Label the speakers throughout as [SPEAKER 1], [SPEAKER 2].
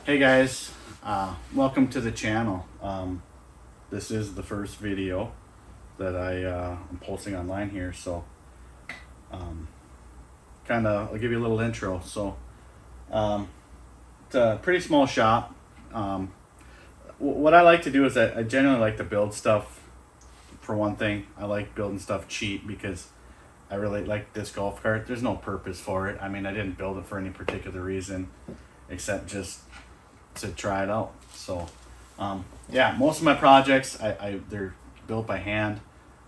[SPEAKER 1] Hey guys, welcome to the channel. This is the first video that I'm posting online here, so I'll give you a little intro. So it's a pretty small shop. What I like to do is I generally like to build stuff. For one thing, I like building stuff cheap because I really like this golf cart. There's no purpose for it. I mean, I didn't build it for any particular reason except just to try it out. So yeah, most of my projects they're built by hand.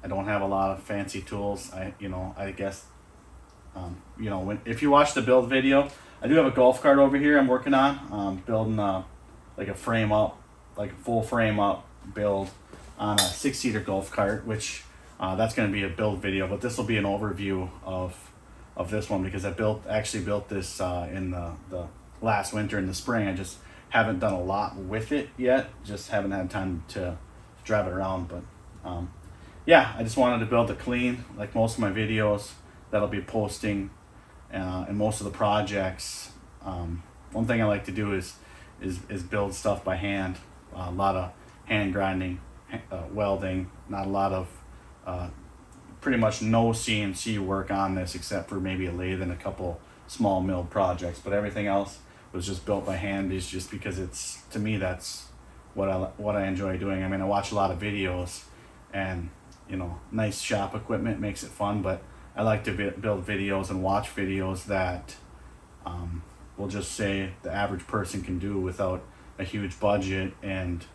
[SPEAKER 1] I don't have a lot of fancy tools. I guess if you watch the build video, I do have a golf cart over here I'm working on, building like a frame up, like a full frame up build on a 6-seater golf cart, which that's going to be a build video, but this will be an overview of this one because I actually built this in the last winter in the spring. I just haven't done a lot with it yet, just haven't had time to drive it around. But yeah, I just wanted to build it clean, like most of my videos that I'll be posting, and most of the projects. One thing I like to do is build stuff by hand. A lot of hand grinding, welding, not a lot of pretty much no CNC work on this except for maybe a lathe and a couple small mill projects, but everything else was just built by hand. Is just because to me that's what I enjoy doing. I mean, I watch a lot of videos, and nice shop equipment makes it fun, but I like to build videos and watch videos that we'll just say the average person can do without a huge budget and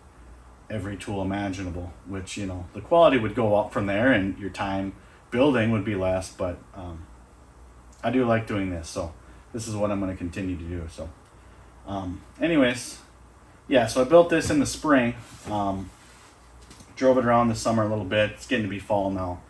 [SPEAKER 1] every tool imaginable, which the quality would go up from there and your time building would be less, but I do like doing this, so this is what I'm going to continue to do. So anyways, yeah, so I built this in the spring, drove it around this summer a little bit. It's getting to be fall now.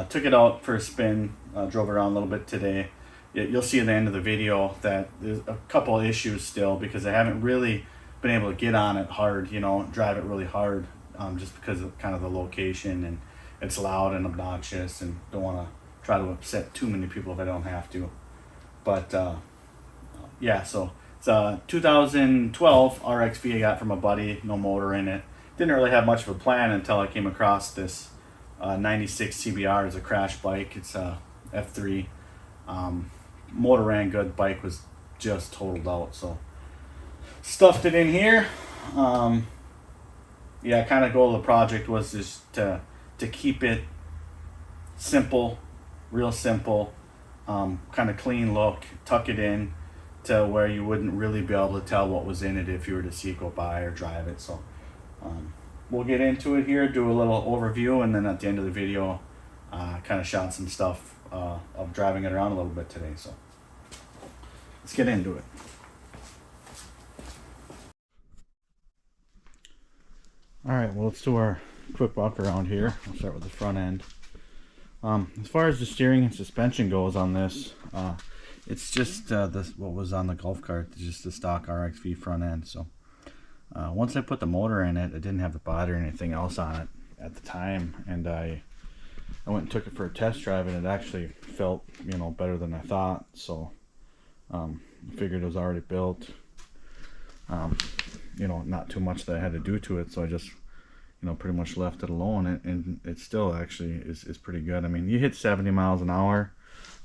[SPEAKER 1] Took it out for a spin, drove it around a little bit today. You'll see at the end of the video that there's a couple issues still because I haven't really been able to get on it hard, drive it really hard, just because of kind of the location, and it's loud and obnoxious, and don't want to try to upset too many people if I don't have to. But yeah, so it's a 2012 RXV I got from a buddy, no motor in it. Didn't really have much of a plan until I came across this 96 CBR as a crash bike. It's a F3. Motor ran good, bike was just totaled out, so stuffed it in here. Yeah, kind of goal of the project was just to keep it simple, real simple, kind of clean look, tuck it in to where you wouldn't really be able to tell what was in it if you were to see it go by or drive it. So we'll get into it here, do a little overview, and then at the end of the video kind of shot some stuff of driving it around a little bit today. So let's get into it. Alright, well, let's do our quick walk around here. I'll start with the front end. As far as the steering and suspension goes on this, it's just what was on the golf cart, just the stock RXV front end. So once I put the motor in it, I didn't have the body or anything else on it at the time, and I went and took it for a test drive, and it actually felt better than I thought. So I figured it was already built. Not too much that I had to do to it, so I just pretty much left it alone, and it still actually is pretty good. I mean, you hit 70 miles an hour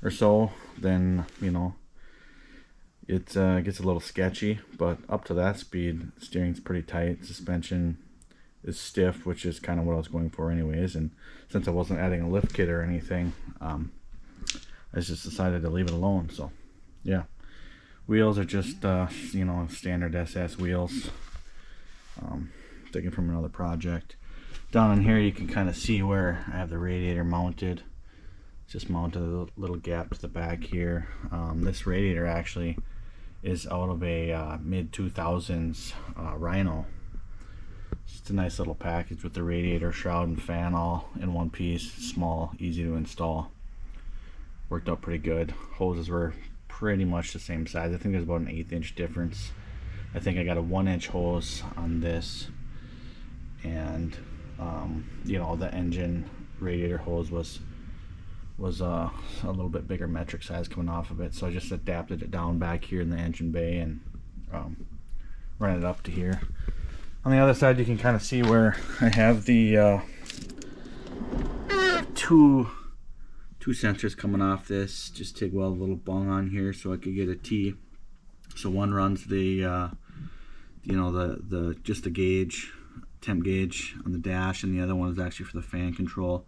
[SPEAKER 1] or so, then it gets a little sketchy, but up to that speed, steering's pretty tight, suspension is stiff, which is kind of what I was going for anyways, and since I wasn't adding a lift kit or anything, I just decided to leave it alone. So yeah, wheels are just standard SS wheels, taken from another project. Down in here you can kind of see where I have the radiator mounted. Just mounted a little gap to the back here. This radiator actually is out of a mid-2000s Rhino. It's a nice little package with the radiator, shroud, and fan all in one piece. Small, easy to install. Worked out pretty good. Hoses were pretty much the same size. I think there's about an 1/8 inch difference. I think I got a 1-inch hose on this, and the engine radiator hose was a little bit bigger metric size coming off of it, so I just adapted it down back here in the engine bay, and run it up to here. On the other side, you can kind of see where I have the two sensors coming off this. Just TIG weld a little bung on here so I could get a T. So one runs the just the gauge, temp gauge on the dash, and the other one is actually for the fan control,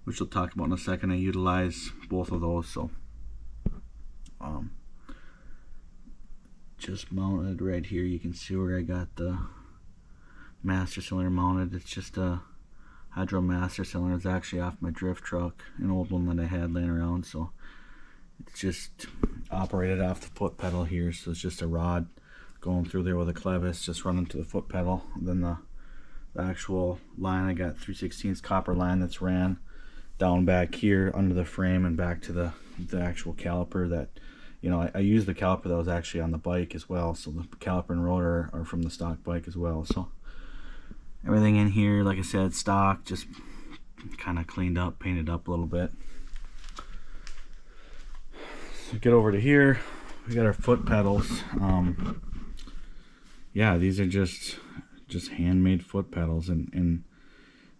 [SPEAKER 1] which we'll talk about in a second. I utilize both of those. So just mounted right here. You can see where I got the master cylinder mounted. It's just a hydro master cylinder. It's actually off my drift truck, an old one that I had laying around. So it's just operated off the foot pedal here. So it's just a rod going through there with a clevis, just running to the foot pedal. And then the actual line, I got 3/16 copper line that's ran down back here under the frame and back to the actual caliper. That, you know, I used the caliper that was actually on the bike as well. So the caliper and rotor are from the stock bike as well. So everything in here, like I said, stock, just kind of cleaned up, painted up a little bit. So get over to here, we got our foot pedals. Yeah, these are just handmade foot pedals, and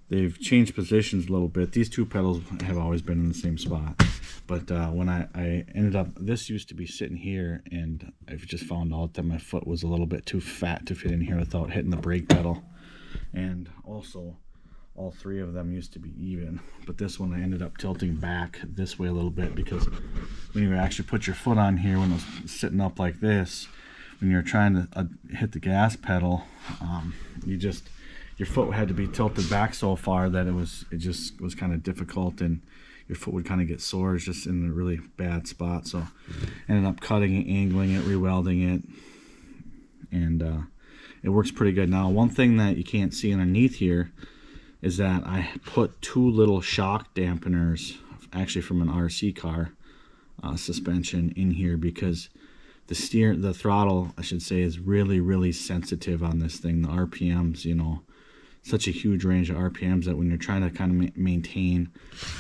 [SPEAKER 1] they've changed positions a little bit. These two pedals have always been in the same spot, but when I ended up, this used to be sitting here, and I've just found out that my foot was a little bit too fat to fit in here without hitting the brake pedal. And also, all three of them used to be even, but this one I ended up tilting back this way a little bit, because when you actually put your foot on here, when it was sitting up like this, when you're trying to hit the gas pedal, your foot had to be tilted back so far that it just was kind of difficult, and your foot would kind of get sore. It's just in a really bad spot. So ended up cutting it, angling it, re-welding it, and it works pretty good. Now, one thing that you can't see underneath here is that I put two little shock dampeners, actually from an RC car suspension, in here, because the throttle, I should say, is really, really sensitive on this thing. The RPMs, you know, such a huge range of RPMs that when you're trying to kind of maintain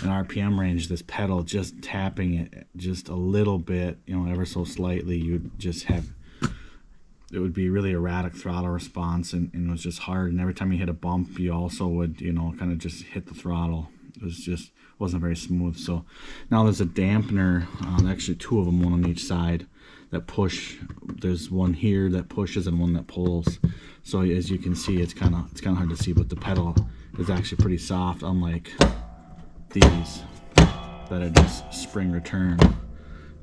[SPEAKER 1] an RPM range, this pedal, just tapping it just a little bit, you know, ever so slightly, you'd just have, it would be really erratic throttle response, and it was just hard. And every time you hit a bump, you also would, you know, kind of just hit the throttle. It was just wasn't very smooth. So now there's a dampener, actually two of them, one on each side, that push. There's one here that pushes and one that pulls. So as you can see, it's kind of hard to see, but the pedal is actually pretty soft, unlike these that are just spring return.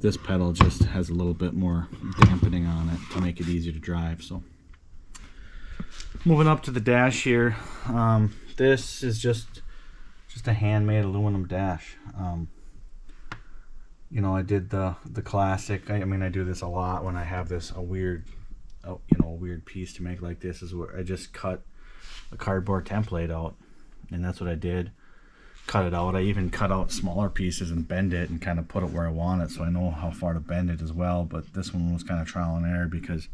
[SPEAKER 1] This pedal just has a little bit more dampening on it to make it easier to drive. So moving up to the dash here, this is just a handmade aluminum dash. You know, I did the classic. I mean, I do this a lot when I have a weird piece to make like this, is where I just cut a cardboard template out, and that's what I did. Cut it out. I even cut out smaller pieces and bend it and kind of put it where I want it, so I know how far to bend it as well. But this one was kind of trial and error, because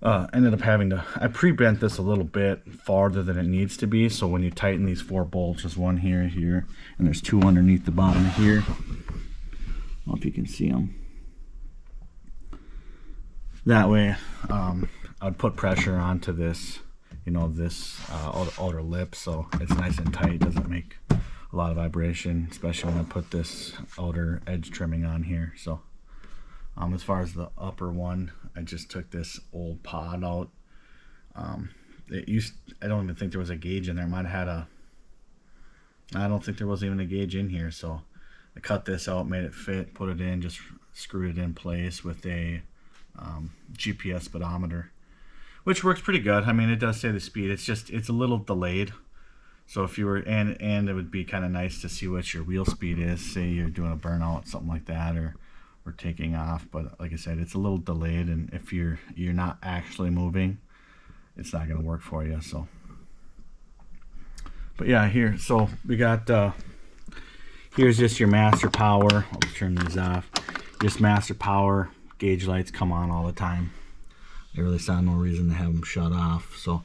[SPEAKER 1] ended up having to, I pre-bent this a little bit farther than it needs to be. So when you tighten these 4 bolts, there's one here, and there's 2 underneath the bottom here. I don't know if you can see them. That way, I'd put pressure onto this, you know, this outer lip, so it's nice and tight. Doesn't make a lot of vibration, especially when I put this outer edge trimming on here. So as far as the upper one, I just took this old pod out. I don't even think there was a gauge in there. I don't think there was even a gauge in here. So I cut this out, made it fit, put it in, just screwed it in place with a GPS speedometer, which works pretty good. I mean, it does say the speed. It's a little delayed. So if you were, and it would be kind of nice to see what your wheel speed is. Say you're doing a burnout, something like that, or taking off. But like I said, it's a little delayed, and if you're not actually moving, it's not going to work for you. So, but yeah, here. So we got here's just your master power. I'll turn these off. Just master power. Gauge lights come on all the time. I really saw no reason to have them shut off. So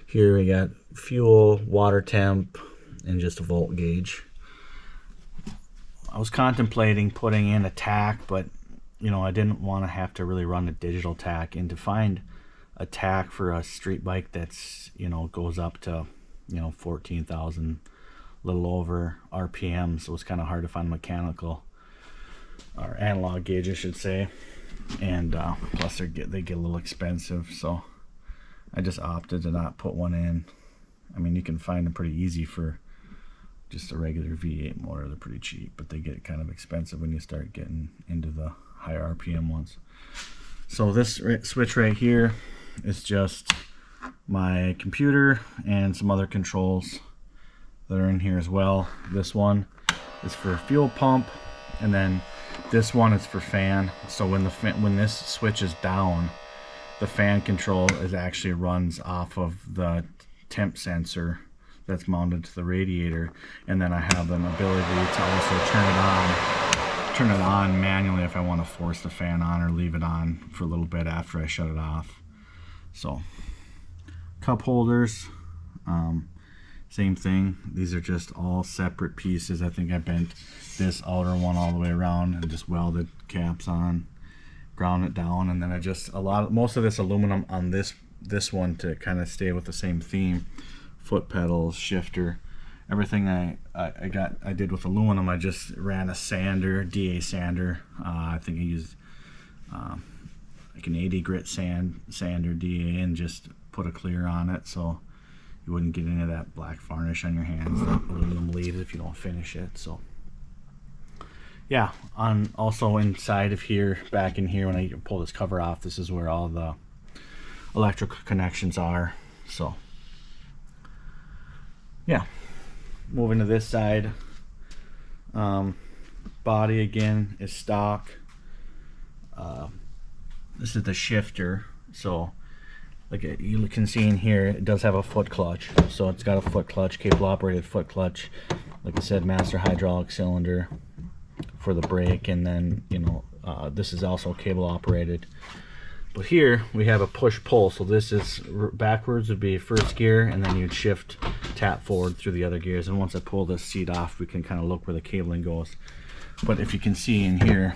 [SPEAKER 1] here we got fuel, water temp, and just a volt gauge. I was contemplating putting in a tach, but you know, I didn't want to have to really run a digital tach, and to find attack for a street bike that's, you know, goes up to, you know, 14,000, little over RPM. So it's kind of hard to find mechanical or analog gauge, I should say. And plus they get a little expensive, so I just opted to not put one in. I mean, you can find them pretty easy for just a regular V8 motor. They're pretty cheap, but they get kind of expensive when you start getting into the higher RPM ones. So this switch right here is just my computer and some other controls that are in here as well. This one is for fuel pump, and then this one is for fan. So when this switch is down, the fan control actually runs off of the temp sensor that's mounted to the radiator, and then I have an ability to also turn it on manually if I want to force the fan on or leave it on for a little bit after I shut it off. So cup holders, same thing. These are just all separate pieces. I think I bent this outer one all the way around and just welded caps on, ground it down, and then I just most of this aluminum on this one to kind of stay with the same theme. Foot pedals, shifter, everything I did with aluminum. I just ran a sander, DA sander. I think I used like an 80 grit sander DA, and just put a clear on it so you wouldn't get any of that black varnish on your hands that aluminum leaves if you don't finish it. So yeah, also inside of here, back in here, when I pull this cover off, this is where all the electrical connections are. So yeah, moving to this side, body again is stock. This is the shifter, so like you can see in here, it does have a foot clutch. So it's got a foot clutch, cable operated foot clutch, like I said, master hydraulic cylinder for the brake, and then, you know, this is also cable operated. But here we have a push pull, so this is backwards would be first gear, and then you'd shift tap forward through the other gears. And once I pull this seat off, we can kind of look where the cabling goes. But if you can see in here,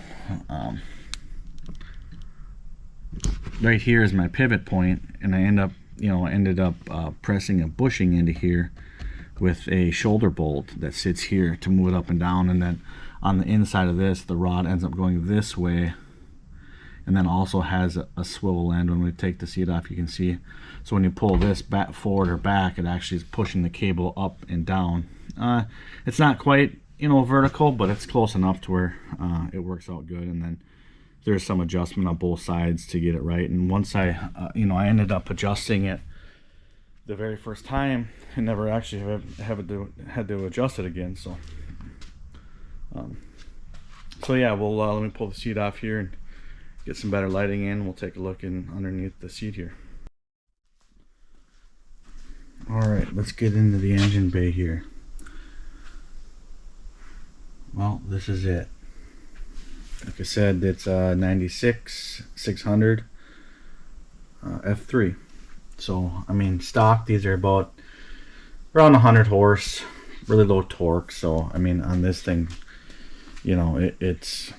[SPEAKER 1] right here is my pivot point, and I ended up pressing a bushing into here with a shoulder bolt that sits here to move it up and down. And then on the inside of this, the rod ends up going this way, and then also has a swivel end. When we take the seat off, you can see, so when you pull this back forward or back, it actually is pushing the cable up and down. It's not quite, you know, vertical, but it's close enough to where it works out good. And then there's some adjustment on both sides to get it right. And once I ended up adjusting it the very first time, and never actually had to adjust it again. So yeah, we'll let me pull the seat off here and get some better lighting in. We'll take a look in underneath the seat here. Alright, let's get into the engine bay here. Well, this is it. Like I said, it's a 96 600 F3. So, I mean, stock, these are about around 100 horse, really low torque. So, I mean, on this thing, you know, it's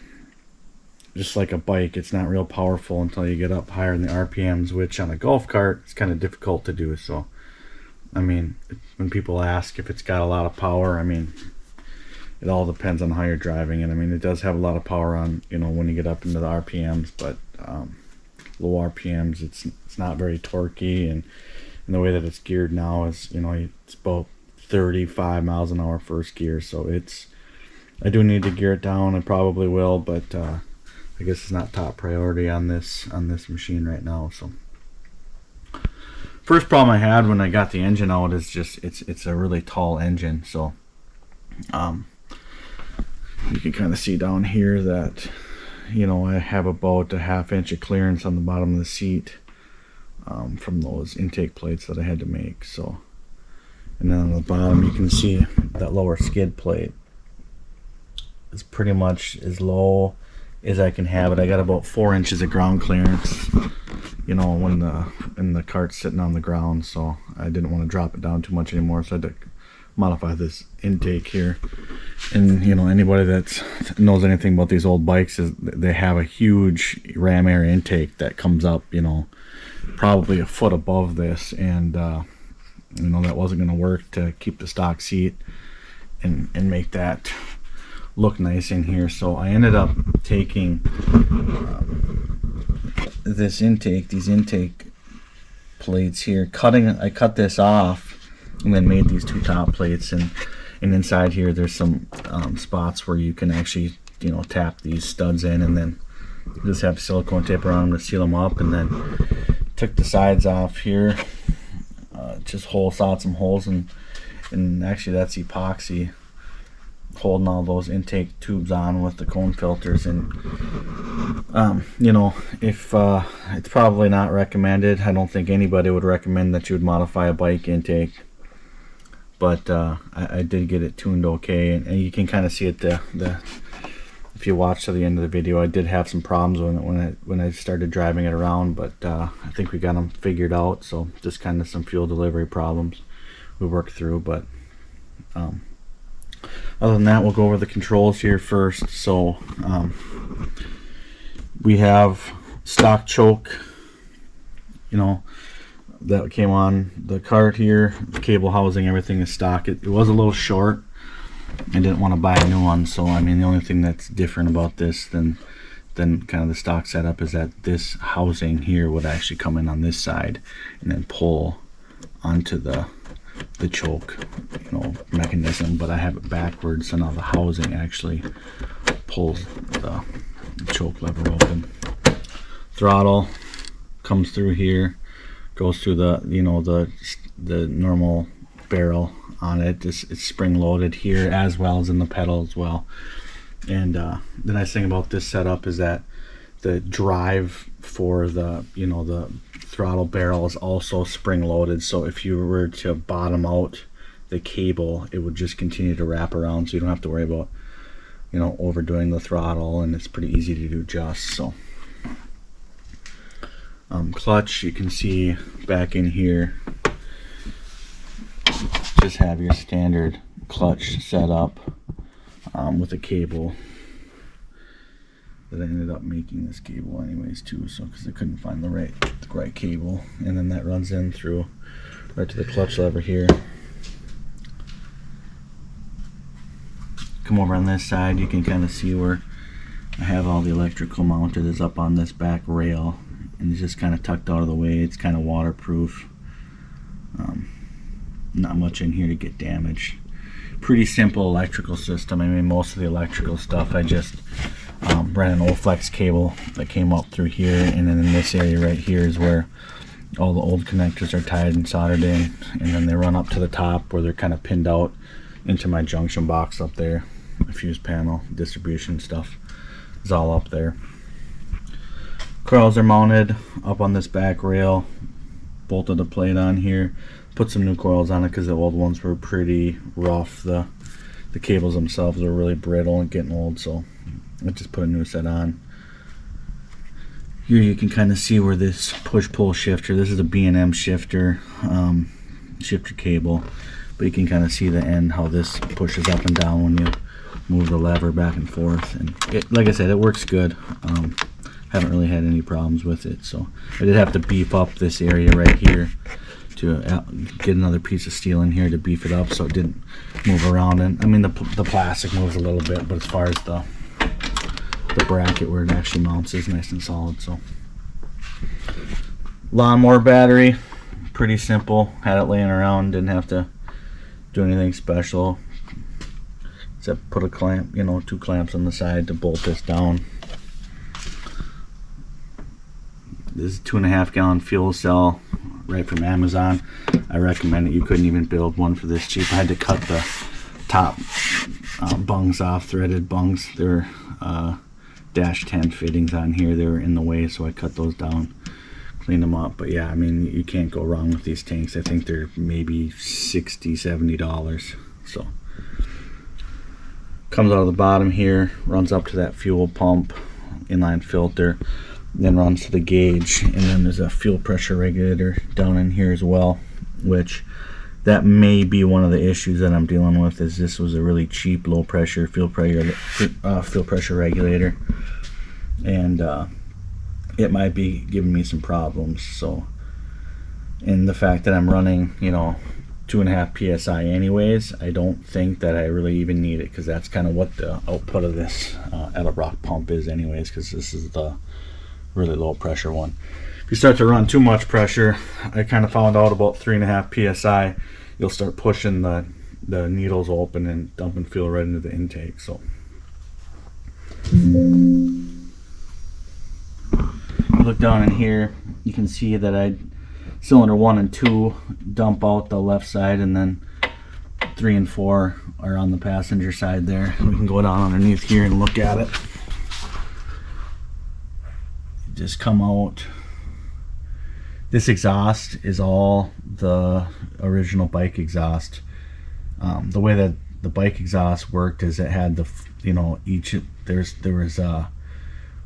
[SPEAKER 1] just like a bike. It's not real powerful until you get up higher in the RPMs, which on a golf cart, it's kind of difficult to do. So, I mean, when people ask if it's got a lot of power, I mean, it all depends on how you're driving it. I mean, it does have a lot of power on, you know, when you get up into the RPMs, but low RPMs, it's not very torquey, and the way that it's geared now is, you know, it's about 35 miles an hour first gear. So I do need to gear it down. I probably will, but I guess it's not top priority on this machine right now. So first problem I had when I got the engine out is just it's a really tall engine. So you can kind of see down here that, you know, I have about a ½ inch of clearance on the bottom of the seat from those intake plates that I had to make. So, and then on the bottom you can see that lower skid plate is pretty much as low as I can have it. I got about 4 inches of ground clearance, you know, when the cart's sitting on the ground, so I didn't want to drop it down too much anymore, so I had to modify this intake here. And you know, anybody that knows anything about these old bikes is they have a huge ram air intake that comes up, you know, probably a foot above this, and you know, that wasn't going to work to keep the stock seat and make that look nice in here. So I ended up taking these intake plates here, I cut this off and then made these two top plates, and inside here there's some spots where you can actually, you know, tap these studs in, and then just have silicone tape around them to seal them up. And then took the sides off here, just sawed some holes, and actually that's epoxy holding all those intake tubes on with the cone filters. And you know, if it's probably not recommended. I don't think anybody would recommend that you would modify a bike intake, but I did get it tuned okay, and you can kind of see it. If you watch to the end of the video, I did have some problems when I started driving it around, but I think we got them figured out. So just kind of some fuel delivery problems we worked through, but other than that, we'll go over the controls here first. So we have stock choke, you know, that came on the cart here. The cable housing, everything is stock. It was a little short. I didn't want to buy a new one, so I mean, the only thing that's different about this than kind of the stock setup is that this housing here would actually come in on this side and then pull onto the choke, you know, mechanism. But I have it backwards, so now the housing actually pulls the choke lever open. Throttle comes through here, goes through the, you know, the normal barrel on it. It's spring loaded here as well as in the pedal as well. And the nice thing about this setup is that the drive for the, you know, the throttle barrel is also spring loaded, so if you were to bottom out the cable, it would just continue to wrap around, so you don't have to worry about, you know, overdoing the throttle, and it's pretty easy to adjust. So clutch, you can see back in here, just have your standard clutch set up with a cable that I ended up making this cable anyways too, so because I couldn't find the right cable, and then that runs in through right to the clutch lever here. Come over on this side, you can kind of see where I have all the electrical mounted is up on this back rail, and it's just kind of tucked out of the way. It's kind of waterproof. Not much in here to get damaged. Pretty simple electrical system. I mean, most of the electrical stuff I just ran an O-flex cable that came up through here, and then in this area right here is where all the old connectors are tied and soldered in, and then they run up to the top where they're kind of pinned out into my junction box up there. The fuse panel, distribution stuff is all up there. Coils are mounted up on this back rail, bolted the plate on here. Put some new coils on it because the old ones were pretty rough. The cables themselves are really brittle and getting old, so I just put a new set on. Here you can kind of see where this push-pull shifter, this is a B&M shifter, shifter cable, but you can kind of see the end, how this pushes up and down when you move the lever back and forth. And it, like I said, it works good. Haven't really had any problems with it. So I did have to beef up this area right here to get another piece of steel in here to beef it up so it didn't move around. And I mean, the plastic moves a little bit, but as far as the bracket where it actually mounts is nice and solid. So lawnmower battery, pretty simple. Had it laying around, didn't have to do anything special except put a clamp, you know, 2 clamps on the side to bolt this down. This is a 2.5 gallon fuel cell right from Amazon. I recommend it. You couldn't even build one for this cheap. I had to cut the top bungs off, threaded bungs. There were dash 10 fittings on here. They were in the way, so I cut those down, cleaned them up. But yeah, I mean, you can't go wrong with these tanks. I think they're maybe $60-$70. So comes out of the bottom here, runs up to that fuel pump, inline filter, then runs to the gauge, and then there's a fuel pressure regulator down in here as well, which that may be one of the issues that I'm dealing with. Is this was a really cheap low pressure fuel pressure regulator, and it might be giving me some problems. So, and the fact that I'm running, you know, 2.5 psi anyways, I don't think that I really even need it, because that's kind of what the output of this Edelbrock pump is anyways, because this is the really low pressure one. If you start to run too much pressure, I kind of found out about 3.5 psi, you'll start pushing the needles open and dumping fuel right into the intake. So look down in here, you can see that cylinder 1 and 2 dump out the left side, and then 3 and 4 are on the passenger side there. We can go down underneath here and look at it. Just come out. This exhaust is all the original bike exhaust. The way that the bike exhaust worked is it had the, you know, there was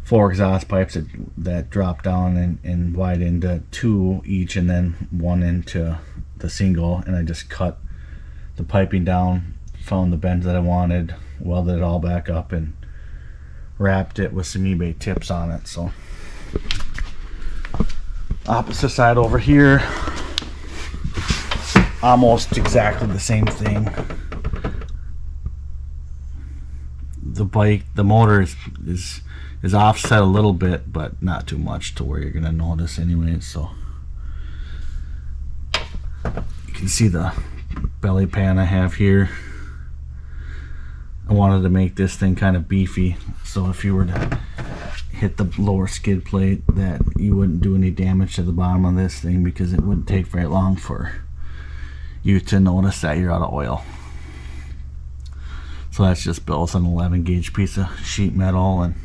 [SPEAKER 1] 4 exhaust pipes that dropped down and wide into 2 each, and then 1 into the single, and I just cut the piping down, found the bends that I wanted, welded it all back up, and wrapped it with some eBay tips on it. So opposite side over here, almost exactly the same thing. The motor is offset a little bit, but not too much to where you're gonna notice anyway. So you can see the belly pan I have here. I wanted to make this thing kind of beefy, so if you were to hit the lower skid plate, that you wouldn't do any damage to the bottom of this thing, because it wouldn't take very long for you to notice that you're out of oil. So that's just built an 11 gauge piece of sheet metal, and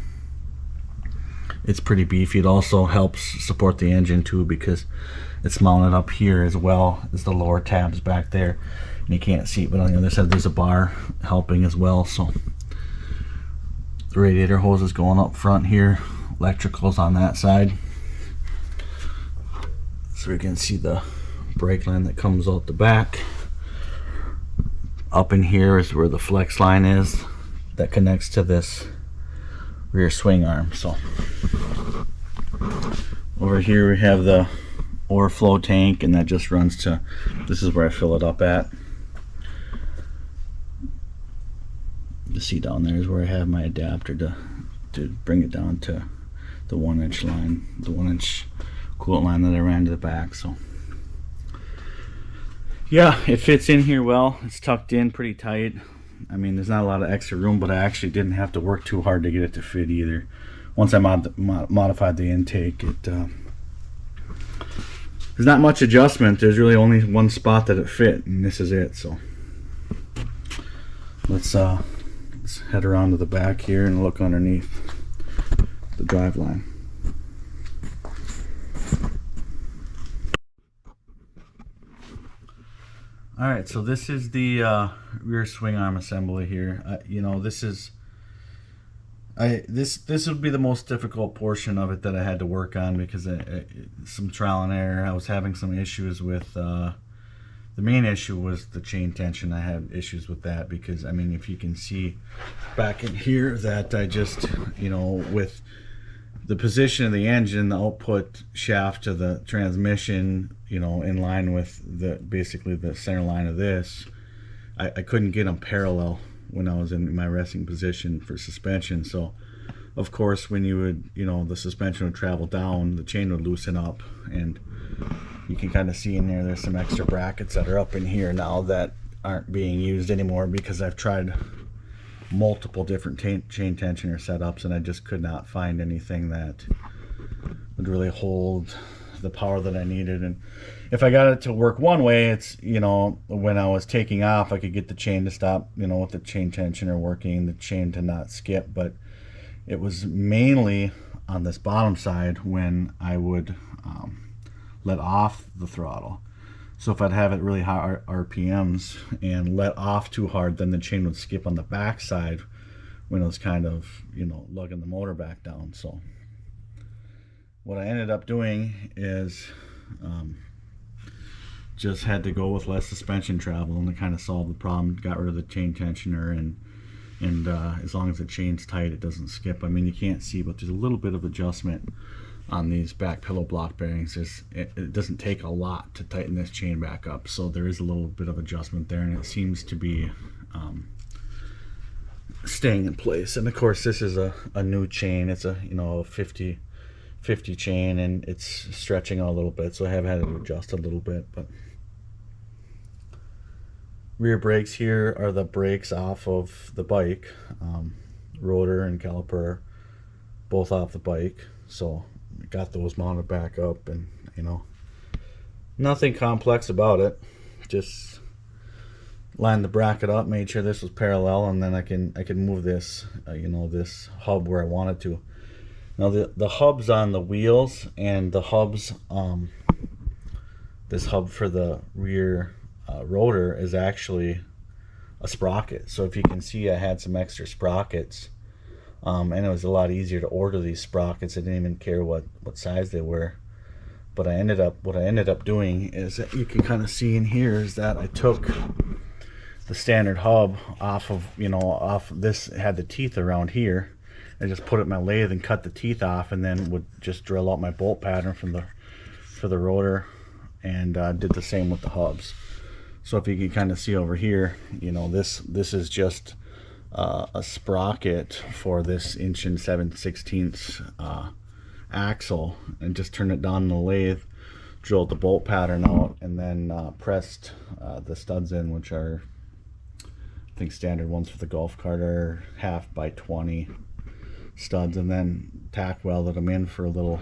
[SPEAKER 1] it's pretty beefy. It also helps support the engine too, because it's mounted up here as well as the lower tabs back there, and you can't see it, but on the other side there's a bar helping as well. So the radiator hose is going up front here, electricals on that side, so we can see the brake line that comes out the back. Up in here is where the flex line is that connects to this rear swing arm. So over here we have the overflow tank, and that just runs to, this is where I fill it up at. You see down there is where I have my adapter to bring it down to the 1-inch line, the 1-inch coolant line that I ran to the back. So yeah, it fits in here well. It's tucked in pretty tight. I mean, there's not a lot of extra room, but I actually didn't have to work too hard to get it to fit either. Once I modified the intake, there's not much adjustment. There's really only one spot that it fit, and this is it. So let's head around to the back here and look underneath the driveline. Alright, so this is the rear swing arm assembly here. You know, this would be the most difficult portion of it that I had to work on, because some trial and error. I was having some issues with the main issue was the chain tension. I had issues with that because, I mean, if you can see back in here, that I just, you know, with the position of the engine, the output shaft to the transmission, you know, in line with basically the center line of this, I couldn't get them parallel when I was in my resting position for suspension. So of course, when you would, you know, the suspension would travel down, the chain would loosen up, and you can kind of see in there's some extra brackets that are up in here now that aren't being used anymore, because I've tried multiple different chain tensioner setups, and I just could not find anything that would really hold the power that I needed. And if I got it to work one way, it's, you know, when I was taking off, I could get the chain to stop, you know, with the chain tensioner working, the chain to not skip. But it was mainly on this bottom side when I would let off the throttle. So if I'd have it really high RPMs and let off too hard, then the chain would skip on the back side when it was kind of, you know, lugging the motor back down. So what I ended up doing is just had to go with less suspension travel, and it kind of solved the problem. Got rid of the chain tensioner, and as long as the chain's tight, it doesn't skip. I mean, you can't see, but there's a little bit of adjustment on these back pillow block bearings. It doesn't take a lot to tighten this chain back up, so there is a little bit of adjustment there, and it seems to be staying in place. And of course, this is a new chain. It's a 50 chain, and it's stretching out a little bit, so I have had to adjust a little bit. But rear brakes here are the brakes off of the bike, rotor and caliper both off the bike, so got those mounted back up, and nothing complex about it. Just lined the bracket up, made sure this was parallel, and then I can move this this hub where I want it to. Now the hubs on the wheels, and the hubs this hub for the rear rotor is actually a sprocket. So if you can see, I had some extra sprockets, and it was a lot easier to order these sprockets. I didn't even care what size they were. But what I ended up doing is that you can kind of see in here is that I took the standard hub off of this. Had the teeth around here. I just put it in my lathe and cut the teeth off, and then would just drill out my bolt pattern for the rotor, and did the same with the hubs. So if you can kind of see over here, this is just a sprocket for this 1 7/16 axle, and just turned it down in the lathe, drilled the bolt pattern out, and then pressed the studs in, which are, I think, standard ones for the golf cart are 1/2 by 20 studs, and then tack welded them in for a little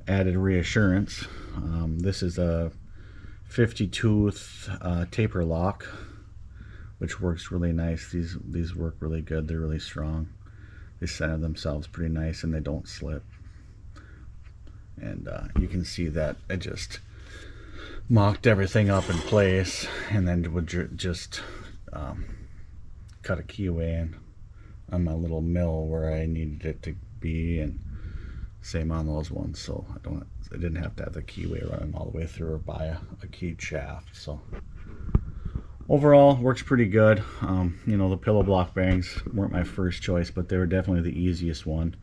[SPEAKER 1] added reassurance. This is a 50 tooth taper lock, which works really nice. These work really good. They're really strong. They center themselves pretty nice, and they don't slip. And you can see that I just mocked everything up in place, and then would just cut a keyway in on my little mill where I needed it to be, and same on those ones. So I didn't have to have the keyway running all the way through or buy a keyed shaft. So overall, works pretty good. The pillow block bearings weren't my first choice, but they were definitely the easiest one.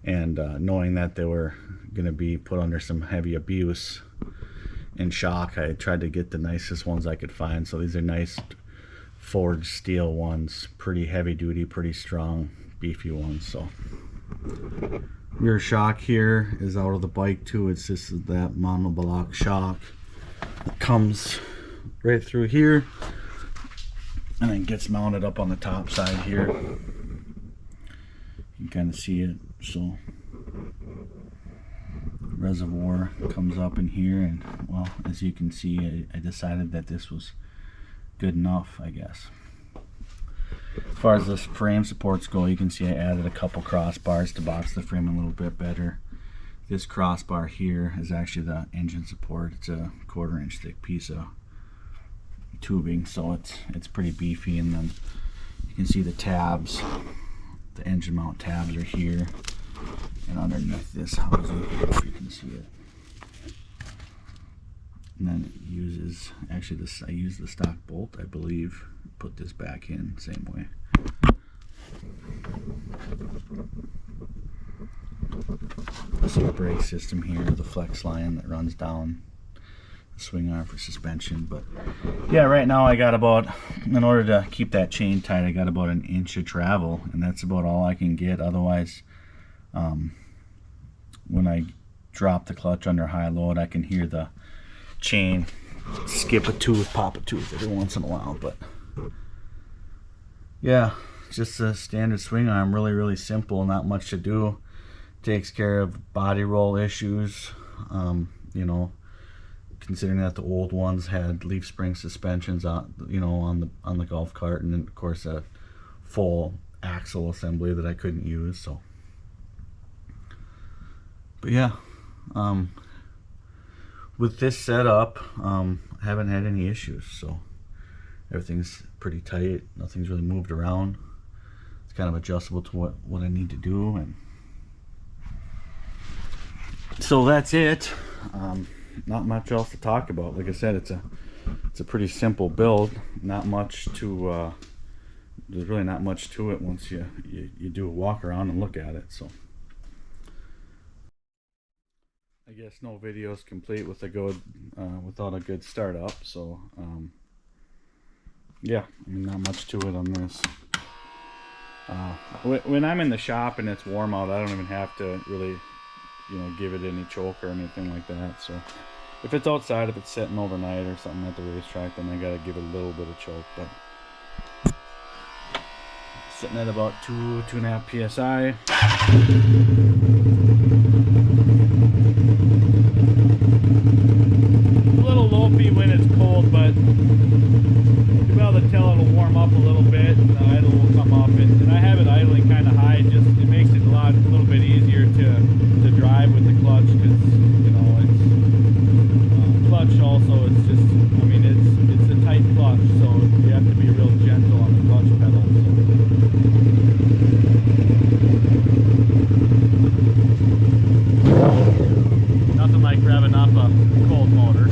[SPEAKER 1] And knowing that they were going to be put under some heavy abuse and shock, I tried to get the nicest ones I could find. So these are nice forged steel ones, pretty heavy duty, pretty strong, beefy ones. So rear shock here is out of the bike too. It's just that monoblock shock. It comes right through here, and then gets mounted up on the top side here. You can kind of see it. So reservoir comes up in here, and well, as you can see, I decided that this was good enough, I guess. As far as the frame supports go, you can see I added a couple crossbars to box the frame a little bit better. This crossbar here is actually the engine support. It's a 1/4 inch thick piece of tubing, so it's pretty beefy. And then you can see the tabs, the engine mount tabs are here, and underneath this housing here, you can see it. And then it uses, actually I use the stock bolt, I believe, put this back in same way. This is the brake system here, the flex line that runs down the swing arm for suspension. But yeah, right now I got about, in order to keep that chain tight, I got about 1 inch of travel, and that's about all I can get. Otherwise, when I drop the clutch under high load, I can hear the chain skip a tooth, pop a tooth every once in a while. But yeah, just a standard swing arm, really simple, not much to do. Takes care of body roll issues, considering that the old ones had leaf spring suspensions on the golf cart, and then of course a full axle assembly that I couldn't use. So but yeah, with this setup, I haven't had any issues, so everything's pretty tight. Nothing's really moved around. It's kind of adjustable to what I need to do, and so that's it. not much else to talk about. Like I said, it's a pretty simple build. Not much to there's really not much to it once you do a walk around and look at it. So I guess no video is complete with a good without a good startup. So yeah, I mean, not much to it on this. When I'm in the shop and it's warm out, I don't even have to really, you know, give it any choke or anything like that. So if it's outside, if it's sitting overnight or something at the racetrack, then I gotta give it a little bit of choke. But sitting at about 2.5 psi. A little lopey when it's cold, but you'll be able to tell it'll warm up a little bit, and the idle will come up. And I have it idling kind of high. Just it makes it a little bit easier to drive with the clutch, because you know it's clutch also. It's just, I mean, it's a tight clutch, so you have to be real gentle on the clutch pedal. So. Nothing like revving up a cold motor.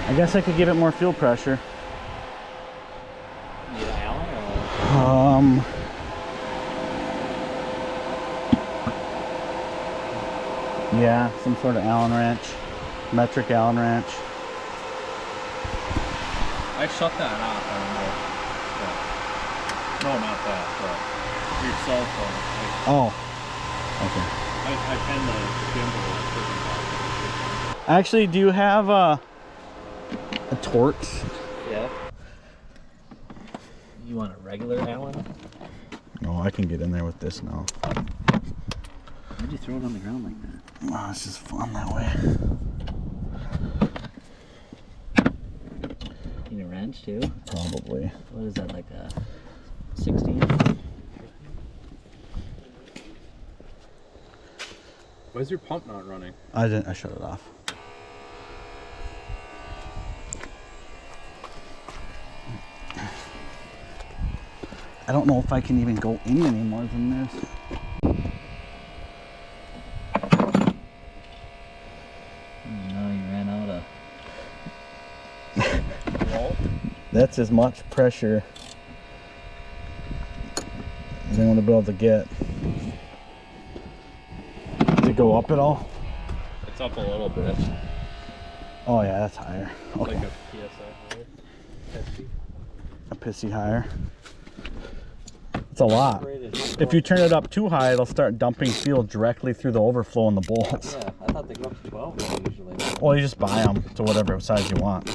[SPEAKER 1] I guess I could give it more fuel pressure.
[SPEAKER 2] Need an Allen or?
[SPEAKER 1] Yeah, some sort of Allen wrench, metric Allen wrench.
[SPEAKER 2] I shut that off on the, no, not that, but your cell phone.
[SPEAKER 1] Oh, okay.
[SPEAKER 2] I pinned the gimbal.
[SPEAKER 1] Actually, do you have a Torx?
[SPEAKER 2] Yeah. You want a regular Allen?
[SPEAKER 1] No, I can get in there with this now.
[SPEAKER 2] Why'd you throw it on the ground like that?
[SPEAKER 1] Oh, it's just fun that way.
[SPEAKER 2] You need a wrench too?
[SPEAKER 1] Probably.
[SPEAKER 2] What is that, like a 16?
[SPEAKER 3] Why is your pump not running?
[SPEAKER 1] I shut it off. I don't know if I can even go in any more than this.
[SPEAKER 2] No, you ran out of.
[SPEAKER 1] That's as much pressure as I'm going to be able to get. Does it go up at all?
[SPEAKER 3] It's up a little bit.
[SPEAKER 1] Oh yeah, that's higher. Okay.
[SPEAKER 3] Like a PSI higher.
[SPEAKER 1] A pissy higher. It's a lot. If you turn it up too high, it'll start dumping fuel directly through the overflow in the bolts.
[SPEAKER 2] Yeah, I thought they go up to 12 usually.
[SPEAKER 1] Well, you just buy them to whatever size you want.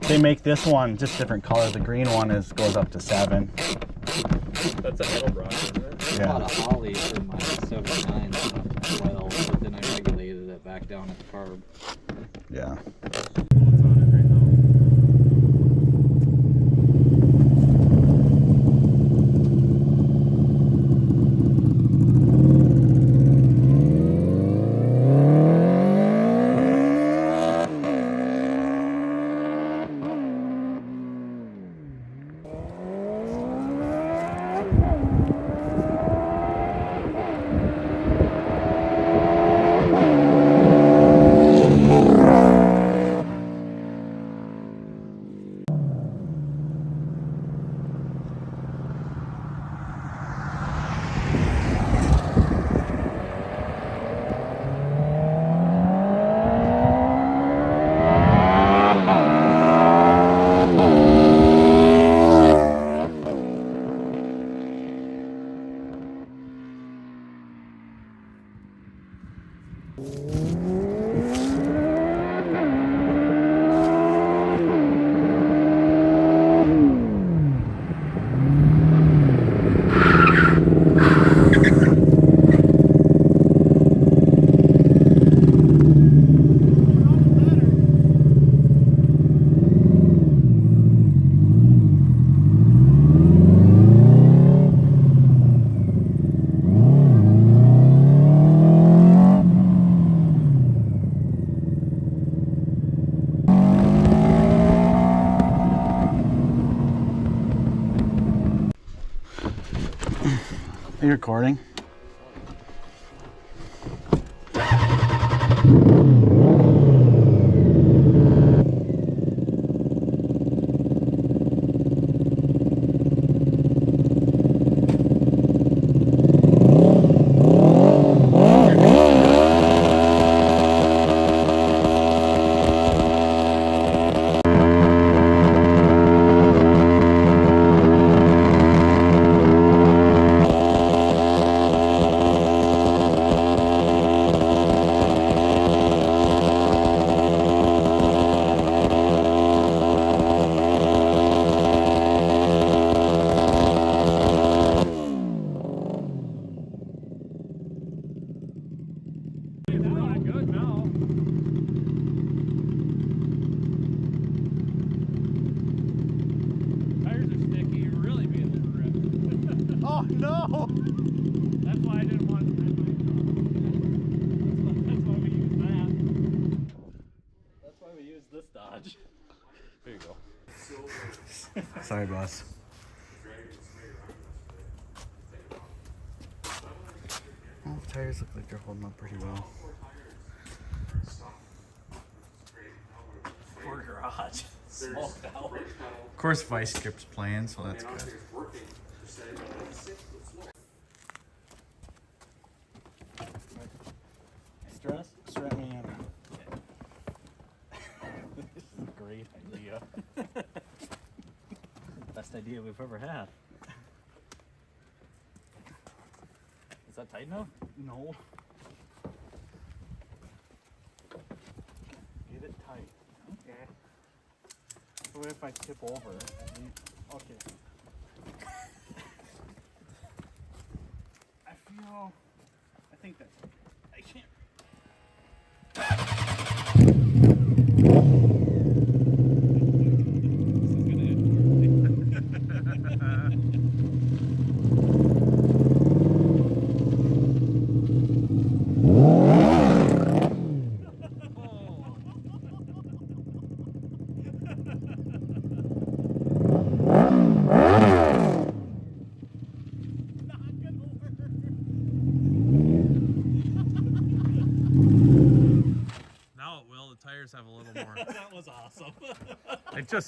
[SPEAKER 1] They make this one just different color. The green one goes up to 7.
[SPEAKER 3] That's a Edelbrock, isn't it?
[SPEAKER 2] I bought
[SPEAKER 1] Yeah.
[SPEAKER 2] a Holly for my 79 well, but then I regulated it back down at the carb.
[SPEAKER 1] Yeah.
[SPEAKER 3] What's on it right now?
[SPEAKER 1] Are you recording? Oh no!
[SPEAKER 3] That's why I didn't want to. That's why we use that. That's why we use this Dodge. There you go.
[SPEAKER 1] Sorry, boss. Well, the tires look like they're holding up pretty well.
[SPEAKER 3] Poor garage. Smoked out.
[SPEAKER 1] Of course, Vice Grip's playing, so that's good. Strap me in.
[SPEAKER 2] This is a great idea. Best idea we've ever had. Is that tight enough?
[SPEAKER 1] No. Get it tight.
[SPEAKER 2] Okay.
[SPEAKER 1] So what if I tip over? Okay. I think that's okay. I can't.
[SPEAKER 4] tires have a little more.
[SPEAKER 3] That was awesome.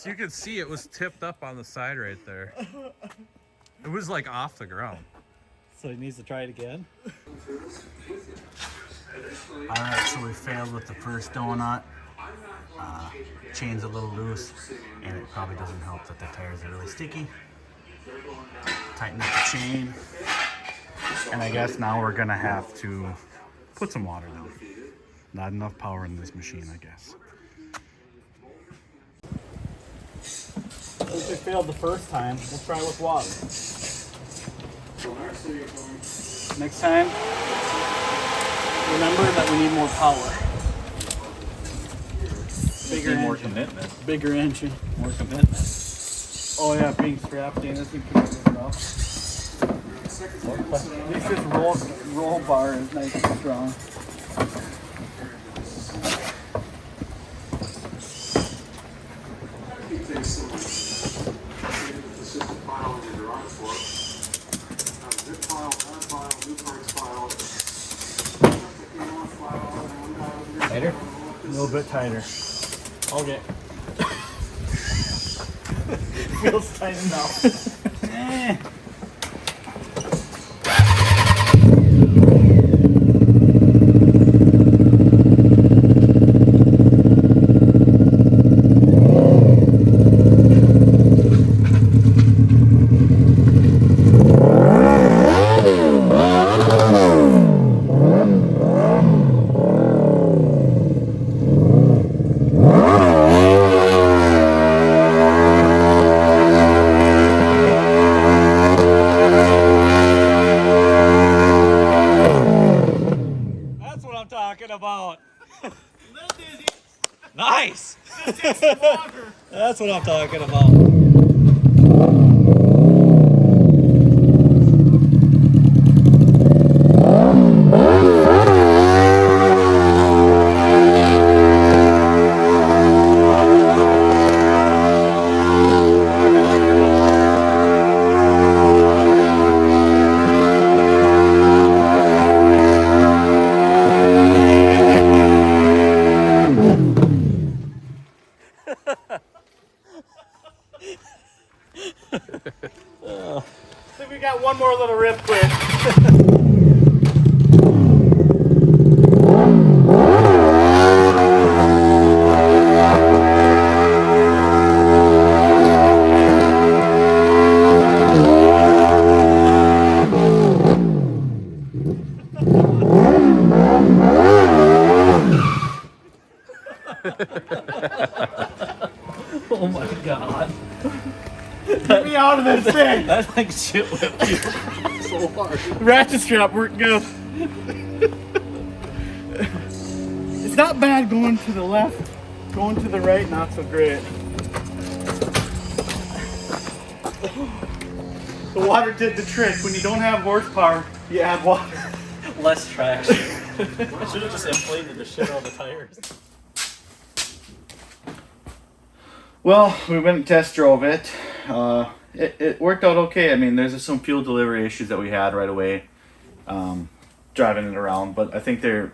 [SPEAKER 4] You could see it was tipped up on the side right there. It was like off the ground.
[SPEAKER 3] So he needs to try it again.
[SPEAKER 1] Alright, so we failed with the first donut. Chain's a little loose, and it probably doesn't help that the tires are really sticky. Tighten up the chain. And I guess now we're gonna have to put some water down. Not enough power in this machine, I guess. Since we failed the first time, we'll try with water. Next time, remember that we need more power. Bigger
[SPEAKER 3] More
[SPEAKER 1] engine.
[SPEAKER 3] commitment.
[SPEAKER 1] Bigger engine.
[SPEAKER 3] More commitment.
[SPEAKER 1] Oh yeah, being strapped in, that's important enough. At least this roll bar is nice and strong.
[SPEAKER 3] Tighter?
[SPEAKER 1] A little bit tighter.
[SPEAKER 3] Okay.
[SPEAKER 1] Feels tight enough.
[SPEAKER 3] That's what I'm talking about. Nice. That's what I'm talking about.
[SPEAKER 1] I think we got one more little rip quick.
[SPEAKER 3] Oh my god.
[SPEAKER 1] Get me out of this thing!
[SPEAKER 3] That thing shit whipped you so hard.
[SPEAKER 1] Ratchet strap worked good. It's not bad going to the left, going to the right, not so great. The water did the trick. When you don't have horsepower, you add water.
[SPEAKER 3] Less traction. I should have just inflated the shit out of the tires.
[SPEAKER 1] Well, we went and test drove it. It worked out okay. I mean, there's some fuel delivery issues that we had right away driving it around, but I think they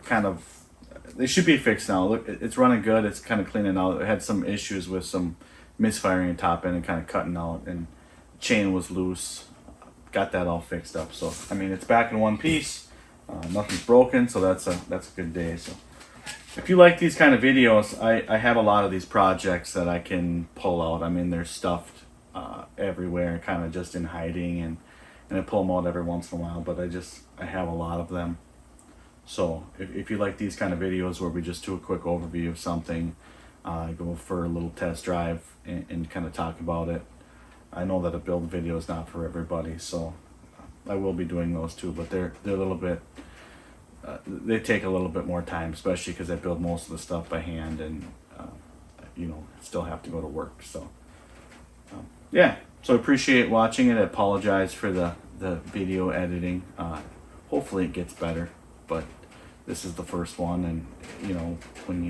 [SPEAKER 1] should be fixed now. Look, it's running good. It's kind of cleaning out. It had some issues with some misfiring and top end and kind of cutting out, and chain was loose. Got that all fixed up. So I mean, it's back in one piece. Nothing's broken, so that's a good day. So if you like these kind of videos, I have a lot of these projects that I can pull out. I mean, they're stuffed everywhere, kind of just in hiding, and I pull them out every once in a while, but I have a lot of them. So if you like these kind of videos where we just do a quick overview of something, go for a little test drive and kind of talk about it. I know that a build video is not for everybody, so I will be doing those too, but they're a little bit, they take a little bit more time, especially because I build most of the stuff by hand and, still have to go to work. So, yeah, so I appreciate watching it. I apologize for the video editing. Hopefully it gets better, but this is the first one, and when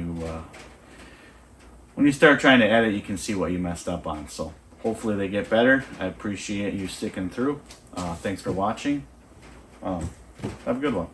[SPEAKER 1] you start trying to edit, you can see what you messed up on. So hopefully they get better. I appreciate you sticking through. Thanks for watching. Have a good one.